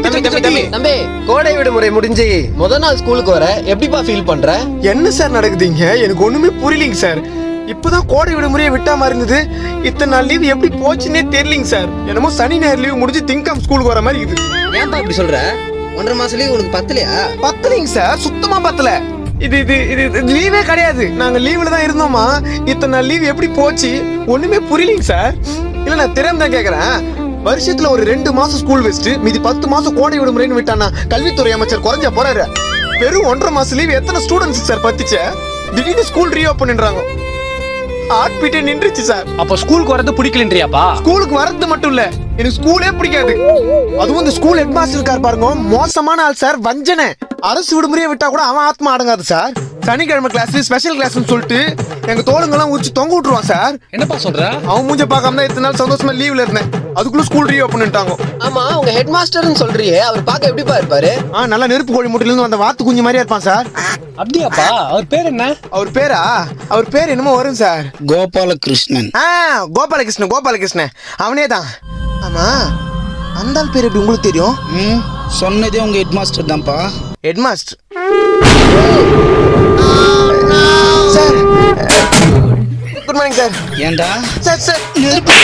தம்பி கோடை விடுமுறை முடிஞ்சு முத நாள் ஸ்கூலுக்கு வர எப்படிப்பா ஃபீல் பண்ற? என்ன சார் நடக்குதுங்க? எனக்கு ஒண்ணுமே புரியலைங்க சார். இப்பதான் கோடை விடுமுறையை விட்டா மாதிரி இருந்தது. இத்தனை நாள் லீவ் எப்படி போச்சுன்னே தெரியலைங்க சார். என்னமோ சனி ஞாயிறு லீவ் முடிஞ்சு திங்கம் ஸ்கூலுக்கு வர மாதிரி இருக்குது. ஏன்பா இப்படி சொல்ற? 1.5 மாசம் லீவ் உனக்கு பத்தலையா? பத்தலைங்க சார், சுத்தமா பத்தல. இது இது இது லீவே கிடையாது. நாங்க லீவ்ல தான் இருந்தோமா. இத்தனை நாள் லீவ் எப்படி போச்சு ஒண்ணுமே புரியலைங்க சார். இல்ல நான் திறமை தான் கேக்குறேன். வருஷத்துல ஒரு 2 மாசம் ஸ்கூல் வச்சுட்டு மீதி 10 மாசம் கோடை விடுமுறைன்னு விட்டானா கல்வித்துறை அமைச்சர் குறைஞ்ச போறாரு. வெறும் 1.5 மாசம் லீவ் எத்தனை ஸ்டூடெண்ட்ஸ் சார் பத்துச்ச? திடீர்னு ஸ்கூல் ரீஓபன்ன்றாங்க. ஹார்ட் பீட்டே நின்றுச்சு சார். அப்ப ஸ்கூலுக்கு வரது பிடிக்கலன்றியாப்பா? ஸ்கூலுக்கு வரது மட்டும் இல்ல, எனக்கு ஸ்கூலே பிடிக்காது. அதுவும் இந்த ஸ்கூல் ஹெட் மாஸ்டர் இருக்கார் பாருங்க, மோசமான ஆள் சார். வஞ்சனை. அரசு விடுமுறையை விட்டா கூட அவன் ஆத்மா அடங்காது சார். சனிக்கிழமை கிளாஸ் ஸ்பெஷல் கிளாஸ்னு சொல்லிட்டு எங்க தோளுங்கெல்லாம் உரிச்சு தொங்க விட்டுருவான் சார். என்னப்பா சொல்ற? அவன் மூஞ்ச பார்க்காம தான் இத்தனை நாள் சந்தோஷமா லீவ்ல இருந்தேன். அதுக்குள்ள ஸ்கூல் ரீஓபன்ட்டாங்க. ஆமா, உங்க ஹெட் மாஸ்டர்னு சொல்றியே, அவர் பார்க்க எப்படிப்பா இருப்பாரு? நல்லா நெருப்பு கோழி முட்டையில இருந்து வந்த வாத்து குஞ்சு மாதிரியா இருப்பான் சார். அப்படியாப்பா? அவர் பேர் என்ன? அவர் பேரா? அவர் பேர் என்னமோ வரும் சார். கோபாலகிருஷ்ணன். கோபாலகிருஷ்ணன் அவனே தான். ஆமா, அந்த ஆள் பேர் எப்படி உங்களுக்கு தெரியும்? சொன்னதே உங்க ஹெட் மாஸ்டர் தான்ப்பா. Head master sir. Good morning sir. ஏண்டா சார் நெருப்பு